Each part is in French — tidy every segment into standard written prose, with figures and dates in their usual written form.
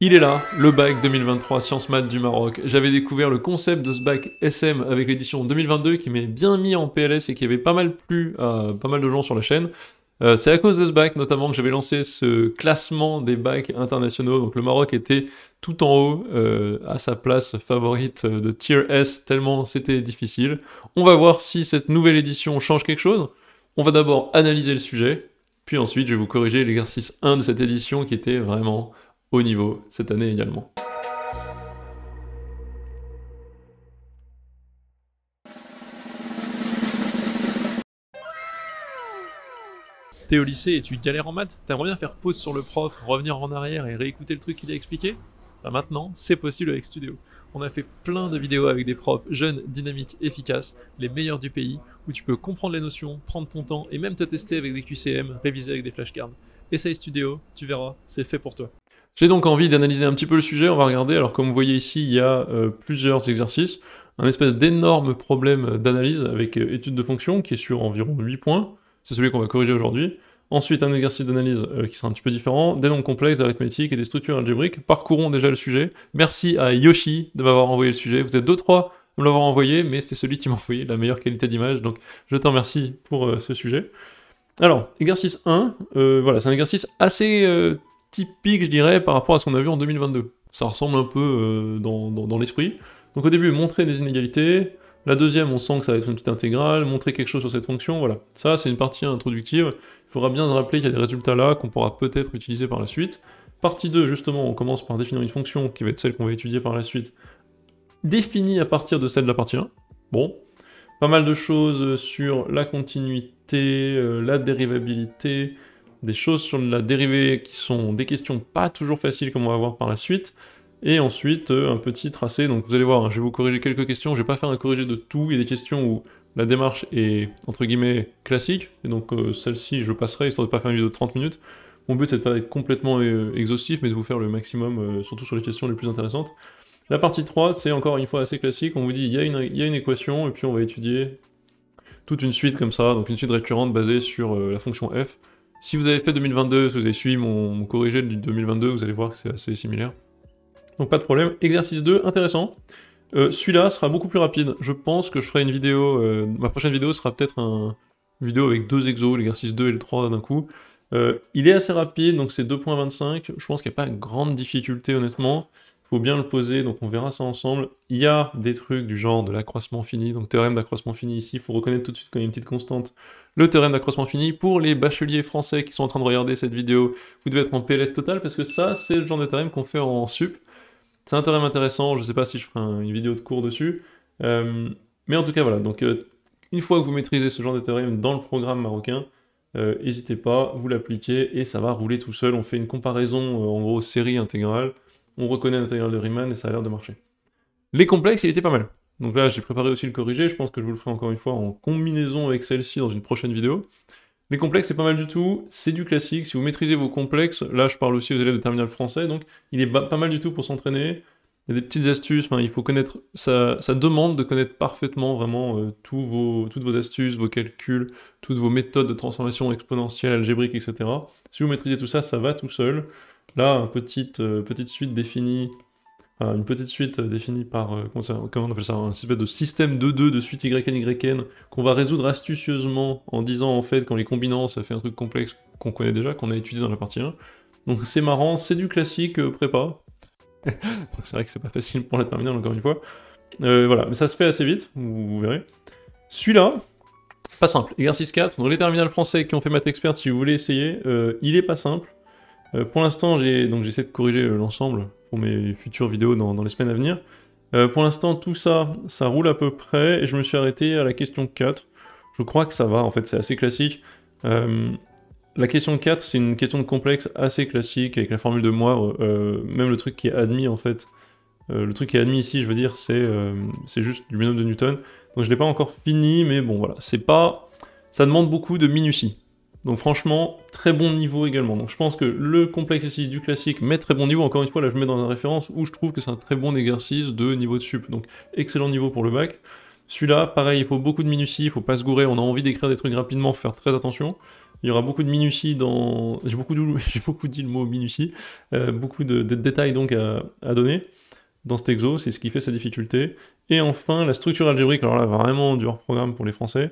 Il est là, le bac 2023 Sciences Maths du Maroc. J'avais découvert le concept de ce bac SM avec l'édition 2022 qui m'est bien mis en PLS et qui avait pas mal plu à pas mal de gens sur la chaîne. C'est à cause de ce bac notamment que j'avais lancé ce classement des bacs internationaux. Donc le Maroc était tout en haut, à sa place favorite de Tier S, tellement c'était difficile. On va voir si cette nouvelle édition change quelque chose. On va d'abord analyser le sujet, puis ensuite je vais vous corriger l'exercice 1 de cette édition qui était vraiment haut niveau cette année également. T'es au lycée et tu galères en maths? T'aimerais bien faire pause sur le prof, revenir en arrière et réécouter le truc qu'il a expliqué? Bah maintenant, c'est possible avec Studio. On a fait plein de vidéos avec des profs jeunes, dynamiques, efficaces, les meilleurs du pays, où tu peux comprendre les notions, prendre ton temps et même te tester avec des QCM, réviser avec des flashcards. Essaye Studio, tu verras, c'est fait pour toi. J'ai donc envie d'analyser un petit peu le sujet, on va regarder. Alors comme vous voyez ici, il y a plusieurs exercices, un espèce d'énorme problème d'analyse avec étude de fonction qui est sur environ 8 points, c'est celui qu'on va corriger aujourd'hui. Ensuite, un exercice d'analyse qui sera un petit peu différent, des nombres complexes, d'arithmétique et des structures algébriques. Parcourons déjà le sujet. Merci à Yoshi de m'avoir envoyé le sujet. Vous êtes 2-3 à me l'avoir envoyé, mais c'était celui qui m'a envoyé la meilleure qualité d'image, donc je te remercie pour ce sujet. Alors, exercice 1, voilà, c'est un exercice assez typique, je dirais, par rapport à ce qu'on a vu en 2022. Ça ressemble un peu dans l'esprit. Donc au début, montrer des inégalités. La deuxième, on sent que ça va être une petite intégrale, montrer quelque chose sur cette fonction, voilà. Ça, c'est une partie introductive. Il faudra bien se rappeler qu'il y a des résultats là qu'on pourra peut-être utiliser par la suite. Partie 2, justement, on commence par définir une fonction qui va être celle qu'on va étudier par la suite, définie à partir de celle de la partie 1. Bon, pas mal de choses sur la continuité, la dérivabilité, des choses sur la dérivée qui sont des questions pas toujours faciles comme on va voir par la suite, et ensuite un petit tracé. Donc vous allez voir, hein, je vais vous corriger quelques questions, je vais pas faire un corrigé de tout, il y a des questions où la démarche est entre guillemets classique, et donc celle-ci je passerai histoire de pas faire une vidéo de 30 minutes. Mon but c'est de pas être complètement exhaustif, mais de vous faire le maximum, surtout sur les questions les plus intéressantes. La partie 3, c'est encore une fois assez classique, on vous dit il y a une équation, et puis on va étudier toute une suite comme ça, donc une suite récurrente basée sur la fonction f. Si vous avez fait 2022, si vous avez suivi mon corrigé de 2022, vous allez voir que c'est assez similaire. Donc pas de problème. Exercice 2, intéressant. Celui-là sera beaucoup plus rapide. Je pense que je ferai une vidéo, ma prochaine vidéo sera peut-être une vidéo avec 2 exos, l'exercice 2 et le 3 d'un coup. Il est assez rapide, donc c'est 2.25. Je pense qu'il n'y a pas grande difficulté honnêtement. Il faut bien le poser, donc on verra ça ensemble. Il y a des trucs du genre de l'accroissement fini, donc théorème d'accroissement fini ici, il faut reconnaître tout de suite quand il y a une petite constante, le théorème d'accroissement fini. Pour les bacheliers français qui sont en train de regarder cette vidéo, vous devez être en PLS total, parce que ça, c'est le genre de théorème qu'on fait en sup. C'est un théorème intéressant, je sais pas si je ferai une vidéo de cours dessus, mais en tout cas voilà, donc une fois que vous maîtrisez ce genre de théorème dans le programme marocain, n'hésitez pas, vous l'appliquez et ça va rouler tout seul. On fait une comparaison en gros série intégrale, on reconnaît l'intégrale de Riemann et ça a l'air de marcher. Les complexes, il était pas mal. Donc là, j'ai préparé aussi le corrigé, je pense que je vous le ferai encore une fois en combinaison avec celle-ci dans une prochaine vidéo. Les complexes, c'est pas mal du tout, c'est du classique. Si vous maîtrisez vos complexes, là je parle aussi aux élèves de terminale français, donc il est pas mal du tout pour s'entraîner. Il y a des petites astuces, il faut connaître, ça demande de connaître parfaitement vraiment toutes vos astuces, vos calculs, toutes vos méthodes de transformation exponentielle, algébrique, etc. Si vous maîtrisez tout ça, ça va tout seul. Là, une petite suite définie par, comment on appelle ça, un espèce de système 2-2 de suite YN qu'on va résoudre astucieusement en disant en fait qu'en les combinant ça fait un truc complexe qu'on connaît déjà, qu'on a étudié dans la partie 1. Donc c'est marrant, c'est du classique prépa. C'est vrai que c'est pas facile pour la terminale encore une fois. Voilà, mais ça se fait assez vite, vous verrez. Celui-là, pas simple. Exercice 4, donc les terminales français qui ont fait maths expert, si vous voulez essayer, il est pas simple. Pour l'instant, j'essaie de corriger l'ensemble pour mes futures vidéos dans les semaines à venir. Pour l'instant, tout ça, ça roule à peu près, et je me suis arrêté à la question 4. Je crois que ça va, en fait, c'est assez classique. La question 4, c'est une question de complexe assez classique, avec la formule de Moivre, même le truc qui est admis, en fait. Le truc qui est admis ici, je veux dire, c'est juste du binôme de Newton. Donc je l'ai pas encore fini, mais bon, voilà. Ça demande beaucoup de minutie. Donc franchement, très bon niveau également. Donc je pense que le complexe ici du classique met très bon niveau. Encore une fois, là je mets dans la référence où je trouve que c'est un très bon exercice de niveau de sup. Donc excellent niveau pour le bac. Celui-là, pareil, il faut beaucoup de minutie, il faut pas se gourer, on a envie d'écrire des trucs rapidement, faut faire très attention. Il y aura beaucoup de minutie dans... J'ai beaucoup dit le mot minutie. Beaucoup de détails donc à donner dans cet exo, c'est ce qui fait sa difficulté. Et enfin, la structure algébrique, alors là, vraiment du hors-programme pour les Français.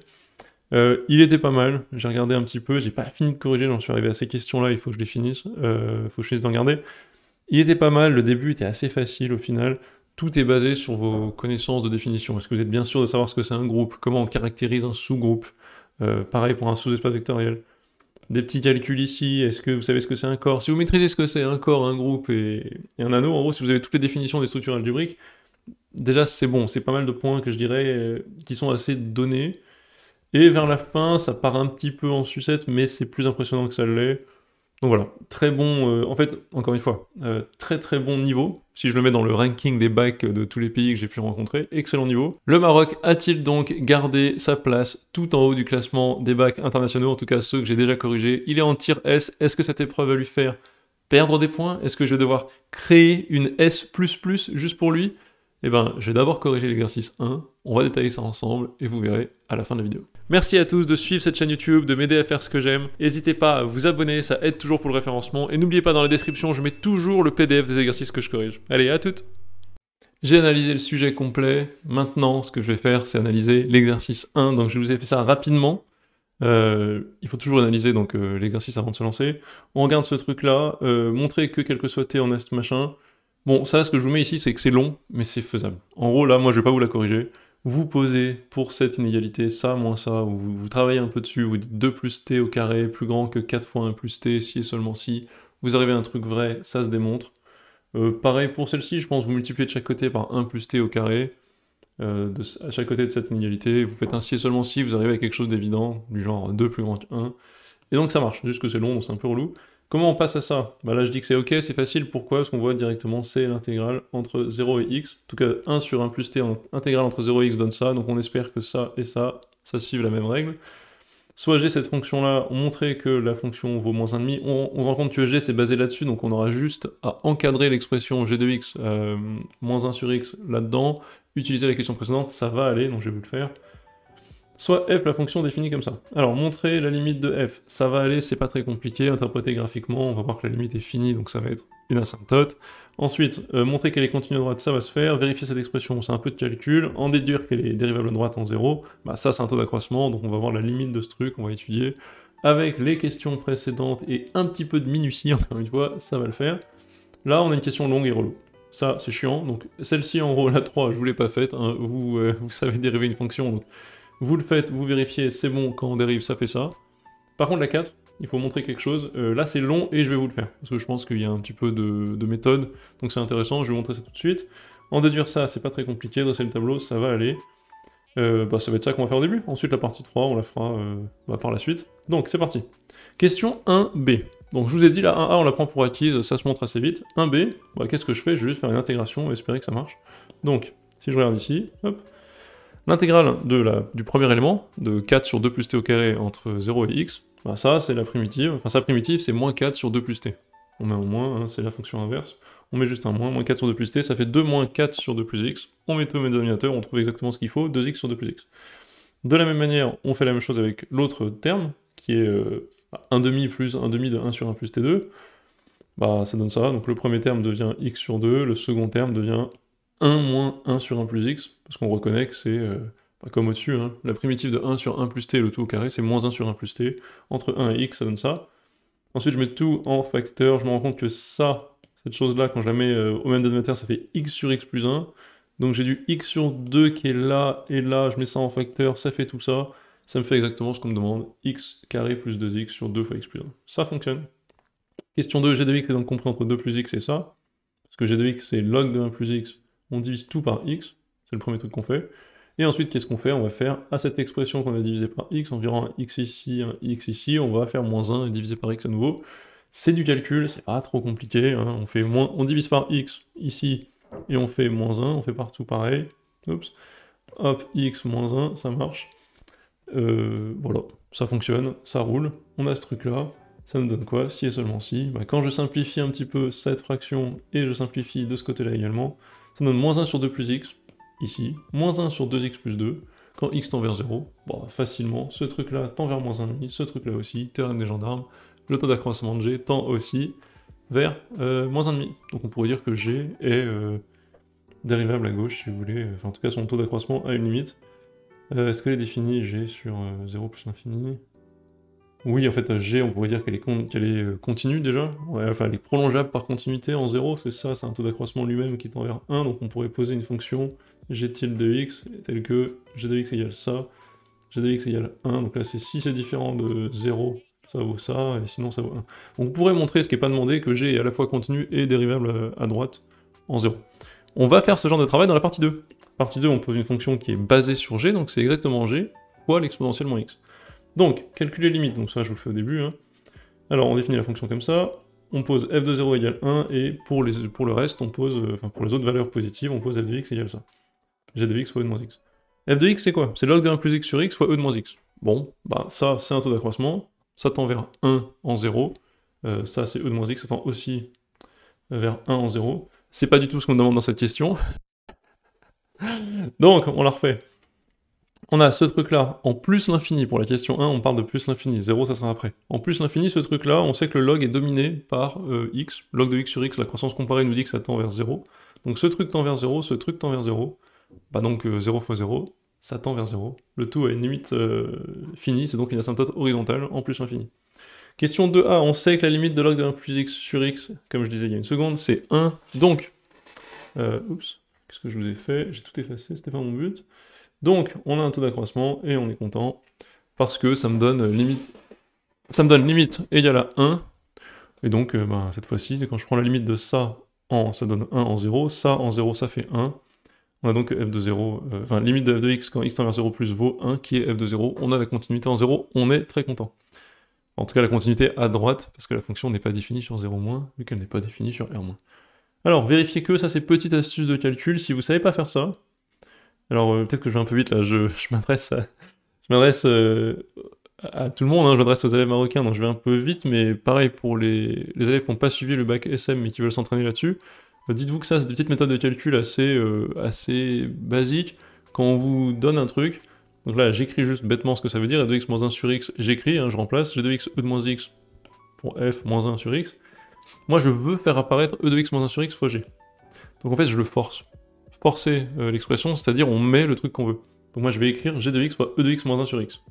Il était pas mal, j'ai regardé un petit peu, j'ai pas fini de corriger, j'en suis arrivé à ces questions-là, il faut que je les finisse, faut que je finisse d'en regarder. Il était pas mal, le début était assez facile au final, tout est basé sur vos connaissances de définition. Est-ce que vous êtes bien sûr de savoir ce que c'est un groupe, comment on caractérise un sous-groupe, pareil pour un sous-espace vectoriel. Des petits calculs ici, est-ce que vous savez ce que c'est un corps? Si vous maîtrisez ce que c'est un corps, un groupe et un anneau, en gros, si vous avez toutes les définitions des structures algébriques, déjà c'est bon, c'est pas mal de points que je dirais qui sont assez donnés. Et vers la fin, ça part un petit peu en sucette, mais c'est plus impressionnant que ça l'est. Donc voilà, très bon, en fait, encore une fois, très très bon niveau, si je le mets dans le ranking des bacs de tous les pays que j'ai pu rencontrer, excellent niveau. Le Maroc a-t-il donc gardé sa place tout en haut du classement des bacs internationaux, en tout cas ceux que j'ai déjà corrigés? Il est en tier S, est-ce que cette épreuve va lui faire perdre des points? Est-ce que je vais devoir créer une S++ juste pour lui? Eh ben, je vais d'abord corriger l'exercice 1, on va détailler ça ensemble, et vous verrez à la fin de la vidéo. Merci à tous de suivre cette chaîne YouTube, de m'aider à faire ce que j'aime. N'hésitez pas à vous abonner, ça aide toujours pour le référencement. Et n'oubliez pas, dans la description, je mets toujours le PDF des exercices que je corrige. Allez, à toutes! J'ai analysé le sujet complet. Maintenant, ce que je vais faire, c'est analyser l'exercice 1. Donc, je vous ai fait ça rapidement. Il faut toujours analyser donc l'exercice avant de se lancer. On regarde ce truc-là, montrer que quel que soit T en est machin. Bon, ça, ce que je vous mets ici, c'est que c'est long, mais c'est faisable. En gros, là, moi, je vais pas vous la corriger. Vous posez pour cette inégalité ça moins ça, ou vous travaillez un peu dessus, vous dites 2 plus t au carré, plus grand que 4 fois 1 plus t, si et seulement si. Vous arrivez à un truc vrai, ça se démontre. Pareil pour celle-ci, je pense, vous multipliez de chaque côté par 1 plus t au carré, à chaque côté de cette inégalité, vous faites un si et seulement si, vous arrivez à quelque chose d'évident, du genre 2 plus grand que 1. Et donc ça marche, juste que c'est long, donc c'est un peu relou. Comment on passe à ça? Bah là je dis que c'est ok, c'est facile, pourquoi? Parce qu'on voit directement c'est l'intégrale entre 0 et x, en tout cas 1 sur 1 plus t intégrale entre 0 et x donne ça, donc on espère que ça et ça suivent la même règle. Soit g, cette fonction-là, on montrait que la fonction vaut moins 1,5, on se rend compte que g c'est basé là-dessus, donc on aura juste à encadrer l'expression g de x moins 1 sur x là-dedans, utiliser la question précédente, ça va aller, donc je vais vous le faire. Soit f, la fonction définie comme ça. Alors, montrer la limite de f, ça va aller, c'est pas très compliqué, interpréter graphiquement, on va voir que la limite est finie, donc ça va être une asymptote. Ensuite, montrer qu'elle est continue à droite, ça va se faire, vérifier cette expression, c'est un peu de calcul, en déduire qu'elle est dérivable à droite en 0, bah ça c'est un taux d'accroissement, donc on va voir la limite de ce truc, on va étudier. Avec les questions précédentes et un petit peu de minutie, encore une fois, ça va le faire. Là, on a une question longue et relou. Ça, c'est chiant, donc celle-ci en gros, la 3, je vous l'ai pas faite, hein, vous savez dériver une fonction, donc vous le faites, vous vérifiez, c'est bon, quand on dérive, ça fait ça. Par contre, la 4, il faut montrer quelque chose. Là, c'est long et je vais vous le faire, parce que je pense qu'il y a un petit peu de méthode, donc c'est intéressant, je vais vous montrer ça tout de suite. En déduire ça, c'est pas très compliqué, dresser le tableau, ça va aller. Bah, ça va être ça qu'on va faire au début. Ensuite, la partie 3, on la fera par la suite. Donc, c'est parti. Question 1b. Donc, je vous ai dit, la 1a, on la prend pour acquise, ça se montre assez vite. 1b, bah, qu'est-ce que je fais? Je vais juste faire une intégration et espérer que ça marche. Donc, si je regarde ici, hop. L'intégrale du premier élément, de 4 sur 2 plus t au carré entre 0 et x, bah ça c'est la primitive, enfin sa primitive c'est moins 4 sur 2 plus t. On met un moins, hein, c'est la fonction inverse, on met juste un moins 4 sur 2 plus t, ça fait 2 moins 4 sur 2 plus x, on met tout au dénominateur, on trouve exactement ce qu'il faut, 2x sur 2 plus x. De la même manière, on fait la même chose avec l'autre terme, qui est 1 demi plus 1 demi de 1 sur 1 plus t2, bah ça donne ça, donc le premier terme devient x sur 2, le second terme devient 1 moins 1 sur 1 plus x, parce qu'on reconnaît que c'est, comme au-dessus, hein, la primitive de 1 sur 1 plus t, le tout au carré, c'est moins 1 sur 1 plus t, entre 1 et x, ça donne ça. Ensuite, je mets tout en facteur, je me rends compte que ça, cette chose-là, quand je la mets au même dénominateur, ça fait x sur x plus 1, donc j'ai du x sur 2 qui est là, et là, je mets ça en facteur, ça fait tout ça, ça me fait exactement ce qu'on me demande, x carré plus 2x sur 2 fois x plus 1. Ça fonctionne. Question 2, g de x est donc compris entre 2 plus x et ça, parce que g de x c'est log de 1 plus x, on divise tout par x, c'est le premier truc qu'on fait. Et ensuite, qu'est-ce qu'on fait? On va faire, à cette expression qu'on a divisée par x, environ un x ici, on va faire moins 1 et diviser par x à nouveau. C'est du calcul, c'est pas trop compliqué, hein. On divise par x ici, et on fait moins 1, on fait partout pareil. Oups. Hop, x moins 1, ça marche. Voilà, ça fonctionne, ça roule. On a ce truc-là, ça nous donne quoi? Si et seulement si. Bah, quand je simplifie un petit peu cette fraction, et je simplifie de ce côté-là également, ça donne moins 1 sur 2 plus x, ici, moins 1 sur 2x plus 2. quand x tend vers 0, bon, facilement, ce truc-là tend vers moins 1,5, ce truc-là aussi, théorème des gendarmes, le taux d'accroissement de G tend aussi vers moins 1,5. Donc on pourrait dire que G est dérivable à gauche, si vous voulez, enfin en tout cas son taux d'accroissement a une limite. Est-ce qu'elle est définie, G, sur 0 plus l'infini? Oui, en fait, G, on pourrait dire qu'elle est continue déjà, ouais, enfin elle est prolongeable par continuité en 0, c'est ça, c'est un taux d'accroissement lui-même qui tend vers 1, donc on pourrait poser une fonction g tilde de x, telle que g de x égale ça, g de x égale 1, donc là si c'est différent de 0, ça vaut ça, et sinon ça vaut 1. Donc on pourrait montrer, ce qui n'est pas demandé, que g est à la fois continu et dérivable à droite en 0. On va faire ce genre de travail dans la partie 2. Partie 2, on pose une fonction qui est basée sur g, donc c'est exactement g fois l'exponentielle moins x. Donc, calculer limite, donc ça je vous le fais au début. Hein. Alors on définit la fonction comme ça, on pose f de 0 égale 1, et pour le reste, on pose, enfin pour les autres valeurs positives, on pose f de x égale ça. G de x fois e de moins x. F de x c'est quoi? C'est log de 1 plus x sur x fois e de moins x. Bon, bah ça c'est un taux d'accroissement, ça tend vers 1 en 0, ça c'est e de moins x, ça tend aussi vers 1 en 0. C'est pas du tout ce qu'on demande dans cette question. Donc, on la refait. On a ce truc-là, en plus l'infini, pour la question 1, on parle de plus l'infini, 0 ça sera après. En plus l'infini, ce truc-là, on sait que le log est dominé par x, log de x sur x, la croissance comparée nous dit que ça tend vers 0. Donc ce truc tend vers 0, ce truc tend vers 0, bah donc 0 fois 0, ça tend vers 0. Le tout a une limite finie, c'est donc une asymptote horizontale en plus l'infini. Question 2a, on sait que la limite de log de 1 plus x sur x, comme je disais il y a une seconde, c'est 1, donc... oups, qu'est-ce que je vous ai fait? J'ai tout effacé, c'était pas mon but. Donc, on a un taux d'accroissement, et on est content, parce que ça me donne limite égale à 1, et donc, bah, cette fois-ci, quand je prends la limite de ça donne 1 en 0, ça en 0, ça fait 1, on a donc f de 0, enfin, limite de f de x quand x tend vers 0 plus vaut 1, qui est f de 0, on a la continuité en 0, on est très content. En tout cas, la continuité à droite, parce que la fonction n'est pas définie sur 0-, vu qu'elle n'est pas définie sur r-. Alors, vérifiez que, ça c'est petite astuce de calcul, si vous savez pas faire ça, alors peut-être que je vais un peu vite là, je m'adresse à tout le monde, hein, je m'adresse aux élèves marocains, donc je vais un peu vite, mais pareil pour les élèves qui n'ont pas suivi le bac SM mais qui veulent s'entraîner là-dessus, dites-vous que ça c'est des petites méthodes de calcul assez basiques. Quand on vous donne un truc, donc là j'écris juste bêtement ce que ça veut dire, f de x moins 1 sur x, j'écris, hein, je remplace, g de x e de moins x pour f moins 1 sur x, moi je veux faire apparaître e de x moins 1 sur x fois g. Donc en fait je le force. Forcer l'expression, c'est-à-dire on met le truc qu'on veut. Donc moi je vais écrire g de x fois e de x moins 1 sur x.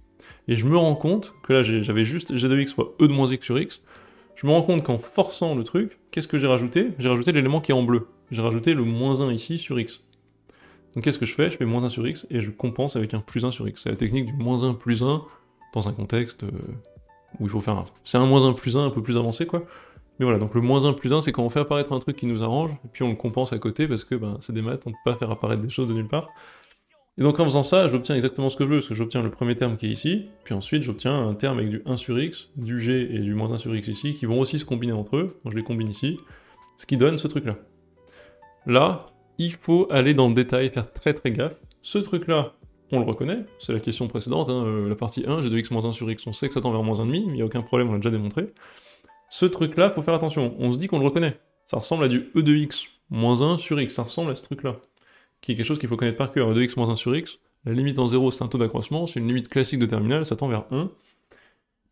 Et je me rends compte que là j'avais juste g de x fois e de moins x sur x, je me rends compte qu'en forçant le truc, qu'est-ce que j'ai rajouté? J'ai rajouté l'élément qui est en bleu. J'ai rajouté le moins 1 ici sur x. Donc qu'est-ce que je fais? Je fais moins 1 sur x et je compense avec un plus 1 sur x. C'est la technique du moins 1 plus 1 dans un contexte où il faut faire c'est un moins 1 plus 1 un peu plus avancé quoi. Mais voilà, donc le moins 1 plus 1, c'est quand on fait apparaître un truc qui nous arrange, et puis on le compense à côté, parce que ben, c'est des maths, on ne peut pas faire apparaître des choses de nulle part. Et donc en faisant ça, j'obtiens exactement ce que je veux, parce que j'obtiens le premier terme qui est ici, puis ensuite j'obtiens un terme avec du 1 sur x, du g et du moins 1 sur x ici, qui vont aussi se combiner entre eux, donc je les combine ici, ce qui donne ce truc-là. Là, il faut aller dans le détail, faire très très gaffe. Ce truc-là, on le reconnaît, c'est la question précédente, hein, la partie 1, g de x moins 1 sur x, on sait que ça tend vers moins 1,5, mais il n'y a aucun problème, on l'a déjà démontré. Ce truc-là, faut faire attention, on se dit qu'on le reconnaît. Ça ressemble à du e de x moins 1 sur x, ça ressemble à ce truc-là. Qui est quelque chose qu'il faut connaître par cœur, e de x moins 1 sur x, la limite en 0 c'est un taux d'accroissement, c'est une limite classique de terminale, ça tend vers 1. Mais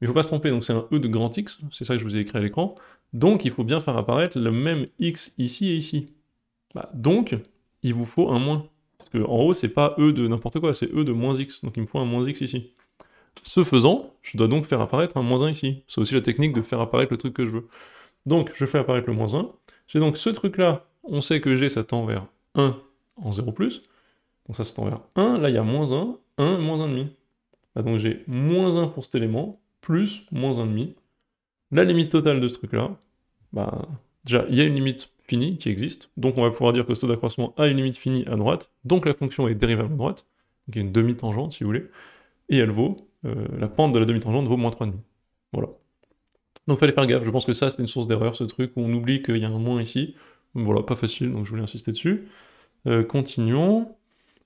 il faut pas se tromper, donc c'est un e de grand x, c'est ça que je vous ai écrit à l'écran, donc il faut bien faire apparaître le même x ici et ici. Bah, donc, il vous faut un moins. Parce que en haut, c'est pas e de n'importe quoi, c'est e de moins x, donc il me faut un moins x ici. Ce faisant, je dois donc faire apparaître un moins 1 ici. C'est aussi la technique de faire apparaître le truc que je veux. Donc, je fais apparaître le moins 1. J'ai donc ce truc-là, on sait que g, ça tend vers 1 en 0+. Donc ça tend vers 1. Là, il y a moins 1, 1, moins 1,5. Là, donc j'ai moins 1 pour cet élément, plus moins 1,5. La limite totale de ce truc-là, bah, déjà, il y a une limite finie qui existe. Donc, on va pouvoir dire que ce taux d'accroissement a une limite finie à droite. Donc, la fonction est dérivable à droite. Donc, il y a une demi-tangente, si vous voulez. Et elle vaut... la pente de la demi-tangente vaut moins 3,5. Voilà. Donc fallait faire gaffe, je pense que ça c'était une source d'erreur, ce truc où on oublie qu'il y a un moins ici. Voilà, pas facile, donc je voulais insister dessus. Continuons.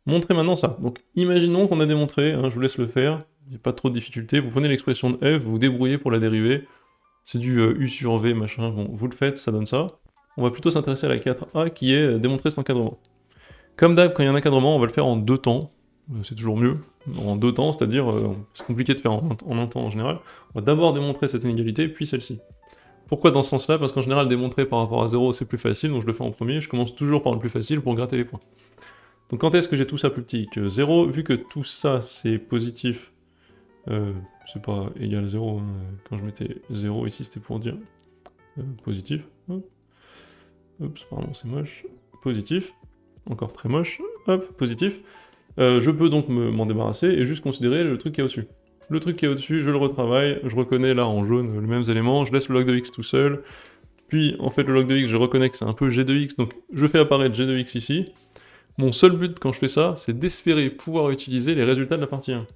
Montrez maintenant ça. Donc imaginons qu'on a démontré, hein, je vous laisse le faire, il n'y a pas trop de difficultés, vous prenez l'expression de f, vous vous débrouillez pour la dériver, c'est du u sur v, machin, bon, vous le faites, ça donne ça. On va plutôt s'intéresser à la 4a qui est démontrer cet encadrement. Comme d'hab, quand il y a un encadrement, on va le faire en deux temps. c'est toujours mieux, en deux temps, c'est-à-dire, c'est compliqué de faire en un temps en général. On va d'abord démontrer cette inégalité, puis celle-ci. Pourquoi dans ce sens-là? Parce qu'en général, démontrer par rapport à 0, c'est plus facile, donc je le fais en premier, je commence toujours par le plus facile pour gratter les points. Donc quand est-ce que j'ai tout ça plus petit que 0? Vu que tout ça, c'est positif, c'est pas égal à 0, hein. Quand je mettais 0 ici, c'était pour dire positif. Hop. Oups, pardon, c'est moche. Positif. Encore très moche. Hop, positif. Je peux donc m'en débarrasser et juste considérer le truc qui est au-dessus. Le truc qui est au-dessus, je le retravaille, je reconnais là en jaune les mêmes éléments, je laisse le log de x tout seul, puis en fait le log de x, je reconnais que c'est un peu g de x, donc je fais apparaître g de x ici. Mon seul but quand je fais ça, c'est d'espérer pouvoir utiliser les résultats de la partie 1.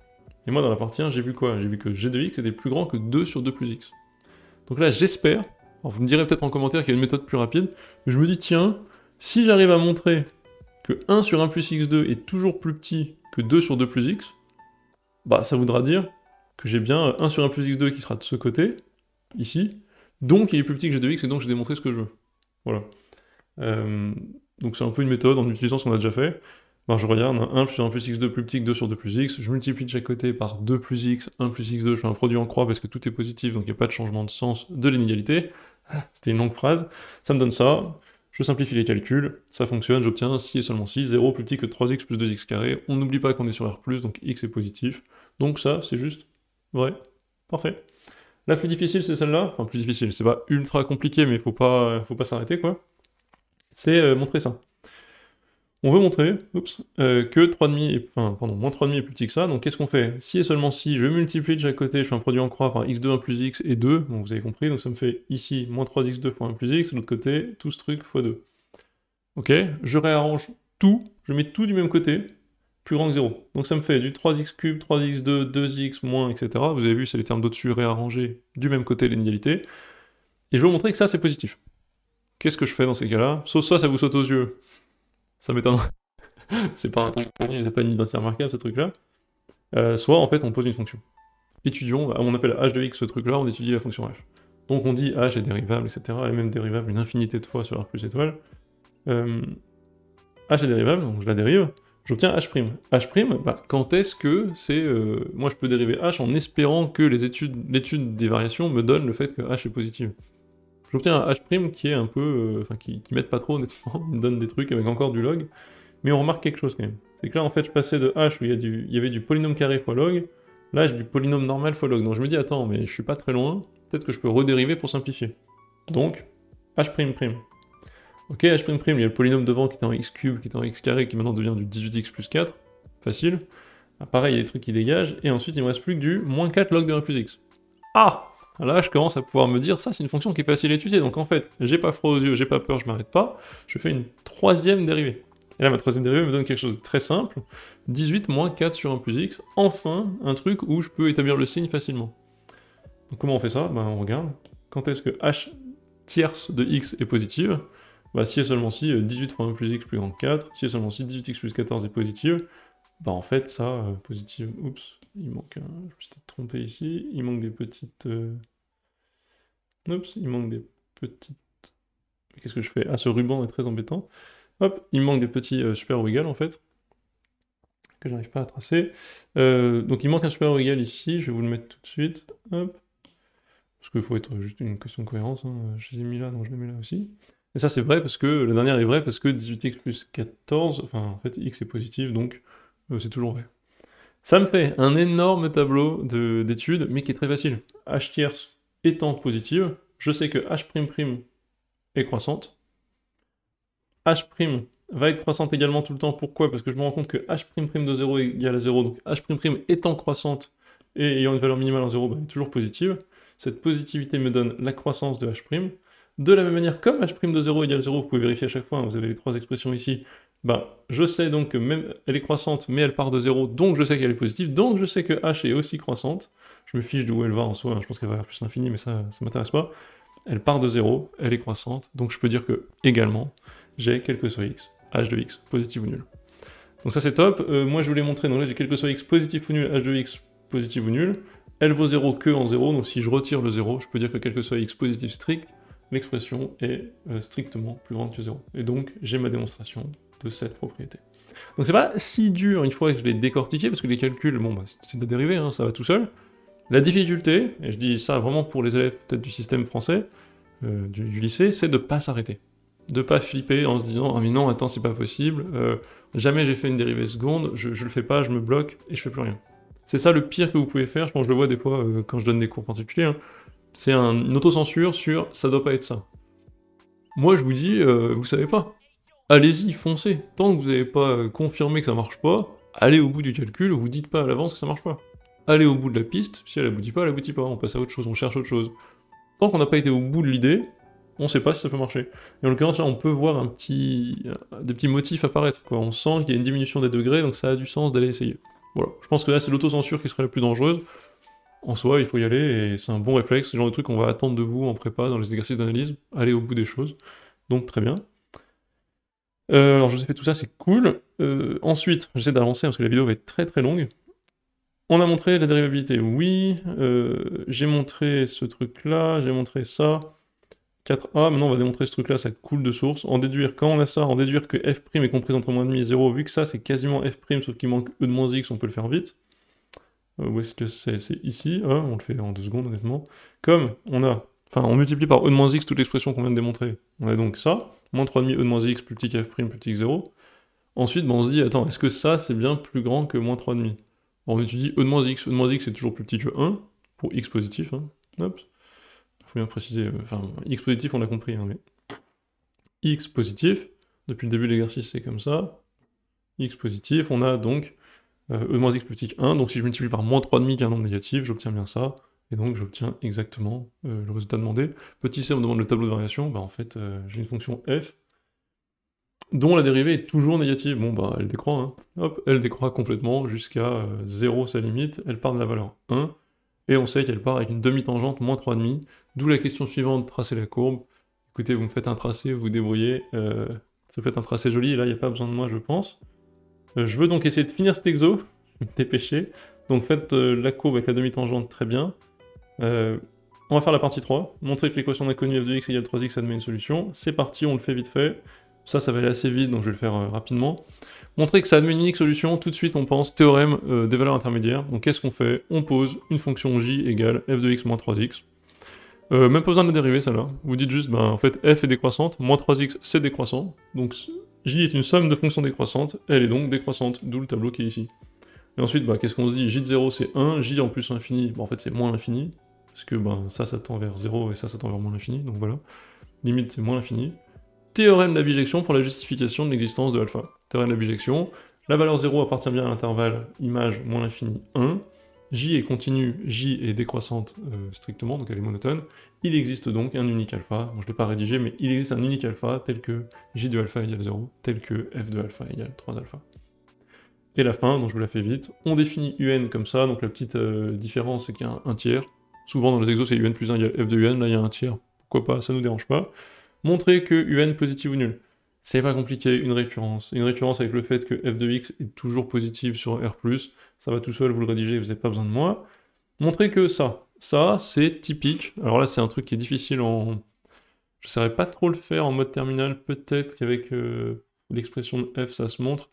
Et moi dans la partie 1, j'ai vu quoi? J'ai vu que g de x était plus grand que 2 sur 2 plus x. Donc là j'espère, alors vous me direz peut-être en commentaire qu'il y a une méthode plus rapide, mais je me dis tiens, si j'arrive à montrer que 1 sur 1 plus x2 est toujours plus petit que 2 sur 2 plus x, bah ça voudra dire que j'ai bien 1 sur 1 plus x2 qui sera de ce côté, ici, donc il est plus petit que g de x et donc j'ai démontré ce que je veux. Voilà. Donc c'est un peu une méthode en utilisant ce qu'on a déjà fait. Ben, je regarde, 1 sur 1 plus x2 plus petit que 2 sur 2 plus x, je multiplie de chaque côté par 2 plus x, 1 plus x2, je fais un produit en croix parce que tout est positif, donc il n'y a pas de changement de sens de l'inégalité. C'était une longue phrase, ça me donne ça, je simplifie les calculs, ça fonctionne, j'obtiens si et seulement si, 0 plus petit que 3x plus 2x carré, on n'oublie pas qu'on est sur R+, donc x est positif, donc ça c'est juste vrai, parfait. La plus difficile c'est celle-là, enfin plus difficile, c'est pas ultra compliqué mais faut pas s'arrêter quoi, c'est montrer ça. On veut montrer que 3,5 moins 3,5 est plus petit que ça, donc qu'est-ce qu'on fait? Si et seulement si, je multiplie de chaque côté, je fais un produit en croix par x2, 1 plus x et 2, donc vous avez compris, donc ça me fait ici moins 3x2 fois 1 plus x, et de l'autre côté, tout ce truc fois 2. Ok, je réarrange tout, je mets tout du même côté, plus grand que 0. Donc ça me fait du 3x cube, 3x2, 2x, moins, etc. Vous avez vu, c'est les termes d'au-dessus réarrangés du même côté, l'inégalité. Et je vais vous montrer que ça, c'est positif. Qu'est-ce que je fais dans ces cas-là? Sauf ça vous saute aux yeux. Ça m'étonnerait. C'est pas un truc pour c'est pas une identité remarquable ce truc-là. Soit en fait on pose une fonction. Étudions, on appelle h de x ce truc-là, on étudie la fonction h. Donc on dit h est dérivable, etc. Elle est même dérivable une infinité de fois sur r plus étoile. H est dérivable, donc je la dérive, j'obtiens h'. H', bah, quand est-ce que c'est... moi je peux dériver h en espérant que l'étude des variations me donne le fait que h est positive. J'obtiens un h' qui est un peu... enfin qui m'aide pas trop honnêtement, il me donne des trucs avec encore du log. Mais on remarque quelque chose quand même. C'est que là, en fait, je passais de h où il y avait du polynôme carré fois log, là j'ai du polynôme normal fois log. Donc je me dis, attends, mais je suis pas très loin, peut-être que je peux redériver pour simplifier. Donc, h''. Ok, h'', il y a le polynôme devant qui était en x cube, qui était en x carré, qui maintenant devient du 18x plus 4. Facile. Ah, pareil, il y a des trucs qui dégagent, et ensuite il me reste plus que du moins 4 log de 1 plus x. Ah! Là, je commence à pouvoir me dire, ça c'est une fonction qui est facile à étudier, donc en fait, j'ai pas froid aux yeux, j'ai pas peur, je m'arrête pas, je fais une troisième dérivée. Et là, ma troisième dérivée me donne quelque chose de très simple, 18 moins 4 sur 1 plus x, enfin, un truc où je peux établir le signe facilement. Donc comment on fait ça? Ben, on regarde, quand est-ce que h tierce de x est positive? Bah si et seulement si 18 fois 1 plus x plus grand que 4, si et seulement si 18x plus 14 est positive, bah en fait ça, positive, oups, il manque un, je me suis peut-être trompé ici, il manque des petites... Oups, il manque des petites... Qu'est-ce que je fais? Ah, ce ruban est très embêtant. Hop, il manque des petits super ou égal en fait, que j'arrive pas à tracer. Donc il manque un super ou égal ici, je vais vous le mettre tout de suite, hop. Parce qu'il faut être juste une question de cohérence, hein. Je les ai mis là, donc je les mets là aussi. Et ça c'est vrai parce que, la dernière est vraie parce que 18x plus 14, enfin en fait x est positif, donc c'est toujours vrai. Ça me fait un énorme tableau d'études, mais qui est très facile. H tierce étant positive, je sais que h'' est croissante. H' va être croissante également tout le temps, pourquoi? Parce que je me rends compte que h'' de 0 est égal à 0, donc h'' étant croissante et ayant une valeur minimale en 0, bah, elle est toujours positive. Cette positivité me donne la croissance de h'. De la même manière, comme h' de 0 égale 0, vous pouvez vérifier à chaque fois, hein, vous avez les trois expressions ici, bah, je sais donc que même elle est croissante, mais elle part de 0, donc je sais qu'elle est positive, donc je sais que h est aussi croissante. Je me fiche d'où elle va en soi, hein, je pense qu'elle va vers plus l'infini, mais ça m'intéresse pas. Elle part de 0, elle est croissante, donc je peux dire que, également, j'ai quel que soit x, h de x, positif ou nul. Donc ça c'est top, moi je voulais montrer, donc là j'ai quel que soit x positif ou nul, h de x, positif ou nul. Elle vaut 0 que en 0, donc si je retire le 0, je peux dire que quel que soit x positif strict, l'expression est strictement plus grande que 0. Et donc j'ai ma démonstration de cette propriété. Donc c'est pas si dur une fois que je l'ai décortiqué, parce que les calculs, bon, bah, c'est de la dérivée, hein, ça va tout seul. La difficulté, et je dis ça vraiment pour les élèves peut-être du système français, du lycée, c'est de pas s'arrêter. De pas flipper en se disant « Ah mais non, attends, c'est pas possible, jamais j'ai fait une dérivée seconde, je le fais pas, je me bloque, et je fais plus rien. » C'est ça le pire que vous pouvez faire, je pense que je le vois des fois quand je donne des cours particuliers, hein. C'est une autocensure sur « ça doit pas être ça ». Moi je vous dis, vous savez pas. Allez-y, foncez. Tant que vous n'avez pas confirmé que ça marche pas, allez au bout du calcul, vous dites pas à l'avance que ça marche pas. Allez au bout de la piste, si elle aboutit pas, on passe à autre chose, on cherche autre chose. Tant qu'on n'a pas été au bout de l'idée, on sait pas si ça peut marcher. Et en l'occurrence là, on peut voir des petits motifs apparaître, quoi. On sent qu'il y a une diminution des degrés, donc ça a du sens d'aller essayer. Voilà, je pense que là c'est l'autocensure qui serait la plus dangereuse. En soi, il faut y aller, et c'est un bon réflexe, c'est le genre de truc qu'on va attendre de vous en prépa, dans les exercices d'analyse, aller au bout des choses. Donc très bien. Alors je vous ai fait tout ça, c'est cool. Ensuite, j'essaie d'avancer parce que la vidéo va être très très longue. On a montré la dérivabilité, oui. J'ai montré ce truc-là, j'ai montré ça. 4a, maintenant on va démontrer ce truc-là, ça coule de source. En déduire, quand on a ça, en déduire que f' est comprise entre -1,5 et 0, vu que ça c'est quasiment f', sauf qu'il manque e de moins x, on peut le faire vite. Où est-ce que c'est? C'est ici, hein, on le fait en 2 secondes honnêtement. Comme on a, enfin on multiplie par e de moins x toute l'expression qu'on vient de démontrer. On a donc ça, moins 3,5 e de moins x plus petit qu'f' plus petit que 0. Ensuite, on se dit, attends, est-ce que ça c'est bien plus grand que moins 3,5? On étudie e de moins x c'est toujours plus petit que 1, pour x positif, hein. Hop. Faut bien préciser, enfin, x positif on l'a compris, hein, mais... x positif, depuis le début de l'exercice c'est comme ça, x positif, on a donc e de moins x plus petit que 1, donc si je multiplie par moins 3,5 qui est un nombre négatif, j'obtiens bien ça, et donc j'obtiens exactement le résultat demandé. Petit c, on me demande le tableau de variation, bah en fait j'ai une fonction f, dont la dérivée est toujours négative, bon bah elle décroît, hein. Hop, elle décroît complètement jusqu'à 0 sa limite, elle part de la valeur 1, et on sait qu'elle part avec une demi-tangente moins 3,5, d'où la question suivante, tracer la courbe. Écoutez, vous me faites un tracé, vous vous débrouillez, ça fait un tracé joli, et là il n'y a pas besoin de moi je pense. Je veux donc essayer de finir cet exo, je vais me dépêcher, donc faites la courbe avec la demi-tangente, très bien. On va faire la partie 3, montrer que l'équation d'inconnu f de x égale 3x admet une solution, c'est parti, on le fait vite fait. Ça va aller assez vite, donc je vais le faire rapidement. Montrer que ça admet une unique solution, tout de suite on pense théorème des valeurs intermédiaires. Donc qu'est-ce qu'on fait? On pose une fonction j égale f de x moins 3x. Même pas besoin de la dériver celle-là. Vous dites juste, ben en fait f est décroissante, moins 3x c'est décroissant. Donc j est une somme de fonctions décroissantes, elle est donc décroissante, d'où le tableau qui est ici. Et ensuite, bah, qu'est-ce qu'on se dit? J de 0 c'est 1, j en plus infini, bah, en fait c'est moins l'infini. Parce que ben, ça tend vers 0 et ça tend vers moins l'infini, donc voilà. Limite c'est moins l'infini. Théorème de la bijection pour la justification de l'existence de alpha. Théorème de la bijection, la valeur 0 appartient bien à l'intervalle image moins l'infini 1, j est continue, j est décroissante strictement, donc elle est monotone, il existe donc un unique alpha, bon, je ne l'ai pas rédigé, mais il existe un unique alpha tel que j de alpha égale 0, tel que f de alpha égale 3 alpha. Et la fin, donc je vous la fais vite, on définit un comme ça, donc la petite différence c'est qu'il y a un tiers, souvent dans les exos c'est un plus 1 égale f de un, là il y a un tiers, pourquoi pas, ça nous dérange pas. Montrer que un positif ou nul. C'est pas compliqué, une récurrence. Une récurrence avec le fait que f de x est toujours positive sur R+, ça va tout seul, vous le rédigez, vous n'avez pas besoin de moi. Montrer que ça c'est typique. Alors là c'est un truc qui est difficile en... Je saurais pas trop le faire en mode terminal, peut-être qu'avec l'expression de f ça se montre.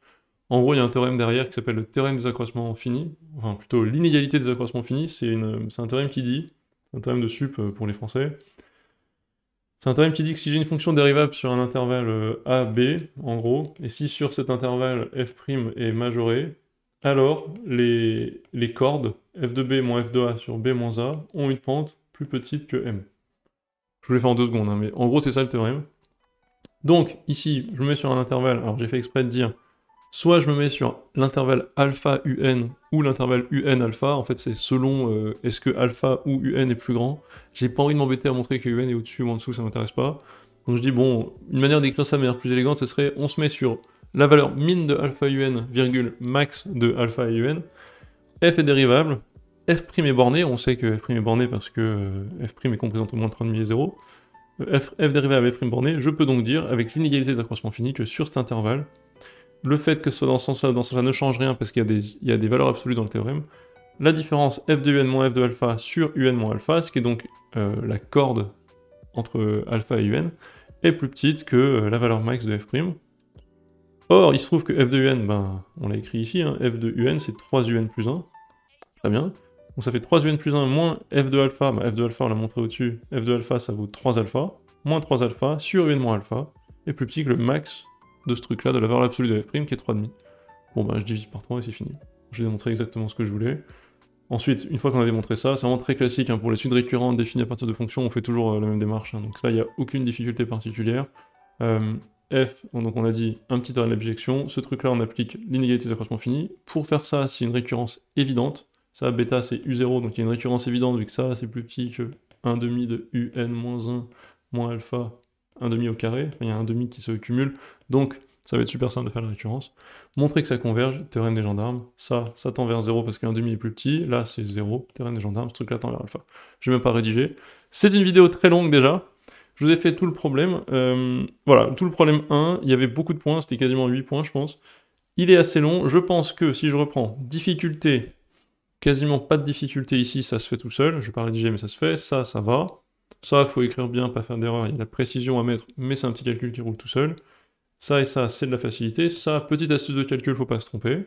En gros il y a un théorème derrière qui s'appelle le théorème des accroissements finis, enfin plutôt l'inégalité des accroissements finis, c'est un théorème qui dit, un théorème de sup pour les français, c'est un théorème qui dit que si j'ai une fonction dérivable sur un intervalle a, b, en gros, et si sur cet intervalle f' est majoré, alors les cordes f de b moins f de a sur b moins a ont une pente plus petite que m. Je vous l'ai fait en 2 secondes, hein, mais en gros c'est ça le théorème. Donc ici, je me mets sur un intervalle, alors j'ai fait exprès de dire, soit je me mets sur l'intervalle alpha un ou l'intervalle un alpha, en fait c'est selon est-ce que alpha ou un est plus grand. J'ai pas envie de m'embêter à montrer que un est au-dessus ou en dessous, ça m'intéresse pas. Donc je dis bon, une manière d'écrire ça de manière plus élégante, ce serait on se met sur la valeur min de alpha un, virgule max de alpha un, f est dérivable, f' est borné, on sait que f' est borné parce que f' est compris entre moins 3,5 et 0, f dérivable f' borné, je peux donc dire, avec l'inégalité des accroissements finis, que sur cet intervalle, le fait que ce soit dans ce sens-là ne change rien parce qu'il y a des valeurs absolues dans le théorème. La différence f de un moins f de alpha sur un moins alpha, ce qui est donc la corde entre alpha et un, est plus petite que la valeur max de f'. Or, il se trouve que f de un, ben, on l'a écrit ici, hein, f de un c'est 3un plus 1. Très bien. Donc ça fait 3un plus 1 moins f de alpha, bah, f de alpha on l'a montré au-dessus, f de alpha ça vaut 3 alpha, moins 3 alpha sur un moins alpha, est plus petit que le max de ce truc là, de la valeur absolue de f' qui est 3,5. Bon bah je divise par 3 et c'est fini. J'ai démontré exactement ce que je voulais. Ensuite, une fois qu'on a démontré ça, c'est vraiment très classique, hein, pour les suites récurrentes définies à partir de fonctions, on fait toujours la même démarche, hein, donc là il n'y a aucune difficulté particulière. F, donc on a dit un petit arrêt d'abjection, ce truc là on applique l'inégalité d'accroissement fini. Pour faire ça, c'est une récurrence évidente, ça bêta c'est U0, donc il y a une récurrence évidente vu que ça c'est plus petit que 1,5 de UN moins 1 moins alpha 1,5 au carré, il y a un demi qui se cumule, donc ça va être super simple de faire la récurrence. Montrer que ça converge, théorème des gendarmes, ça tend vers 0 parce qu'un demi est plus petit, là c'est 0, théorème des gendarmes, ce truc là tend vers alpha. Je vais même pas rédiger. C'est une vidéo très longue déjà, je vous ai fait tout le problème. Voilà, tout le problème 1, il y avait beaucoup de points, c'était quasiment 8 points je pense. Il est assez long, je pense que si je reprends difficulté, quasiment pas de difficulté ici, ça se fait tout seul, je vais pas rédiger mais ça se fait, ça va. Ça, faut écrire bien, pas faire d'erreur, il y a la précision à mettre, mais c'est un petit calcul qui roule tout seul. Ça et ça, c'est de la facilité. Ça, petite astuce de calcul, faut pas se tromper.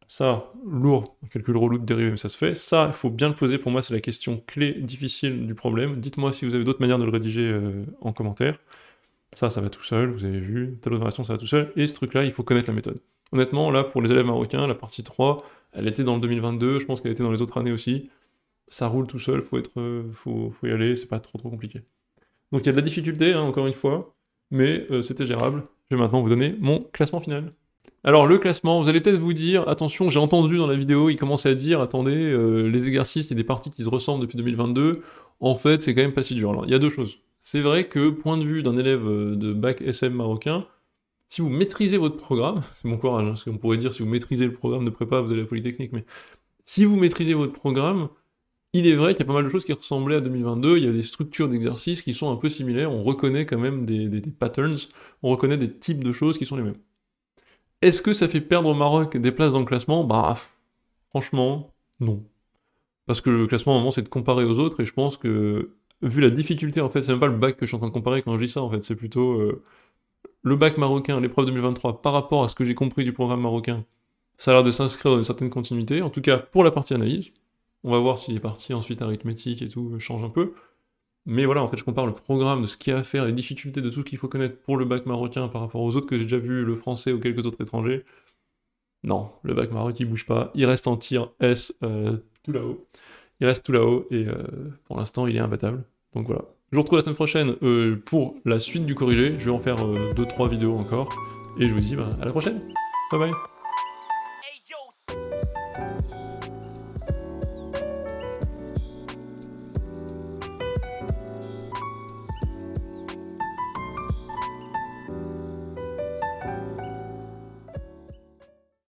Ça, lourd, calcul relou de dérivée, mais ça se fait. Ça, il faut bien le poser, pour moi, c'est la question clé difficile du problème. Dites-moi si vous avez d'autres manières de le rédiger en commentaire. Ça va tout seul, vous avez vu. Telle autre variation, ça va tout seul. Et ce truc-là, il faut connaître la méthode. Honnêtement, là, pour les élèves marocains, la partie 3, elle était dans le 2022, je pense qu'elle était dans les autres années aussi. Ça roule tout seul, faut y aller, c'est pas trop compliqué. Donc il y a de la difficulté, hein, encore une fois, mais c'était gérable. Je vais maintenant vous donner mon classement final. Alors le classement, vous allez peut-être vous dire, attention, j'ai entendu dans la vidéo, il commençait à dire, attendez, les exercices, il y a des parties qui se ressemblent depuis 2022, en fait c'est quand même pas si dur. Alors il y a deux choses. C'est vrai que, point de vue d'un élève de bac SM marocain, si vous maîtrisez votre programme, c'est mon courage, hein, parce qu'on pourrait dire si vous maîtrisez le programme de prépa, vous allez à la Polytechnique, mais si vous maîtrisez votre programme, il est vrai qu'il y a pas mal de choses qui ressemblaient à 2022, il y a des structures d'exercices qui sont un peu similaires, on reconnaît quand même des patterns, on reconnaît des types de choses qui sont les mêmes. Est-ce que ça fait perdre au Maroc des places dans le classement? Bah, franchement, non. Parce que le classement, à un moment, c'est de comparer aux autres, et je pense que, vu la difficulté, en fait, c'est même pas le bac que je suis en train de comparer quand je dis ça, en fait, c'est plutôt le bac marocain, l'épreuve 2023, par rapport à ce que j'ai compris du programme marocain, ça a l'air de s'inscrire dans une certaine continuité, en tout cas pour la partie analyse. On va voir si les parties ensuite arithmétiques et tout changent un peu. Mais voilà, en fait, je compare le programme de ce qu'il y a à faire, les difficultés de tout ce qu'il faut connaître pour le bac marocain par rapport aux autres que j'ai déjà vus, le français ou quelques autres étrangers. Non, le bac marocain il bouge pas, il reste en tir S tout là-haut. Il reste tout là-haut et pour l'instant il est imbattable. Donc voilà. Je vous retrouve la semaine prochaine pour la suite du corrigé. Je vais en faire 2-3 vidéos encore. Et je vous dis à la prochaine. Bye bye.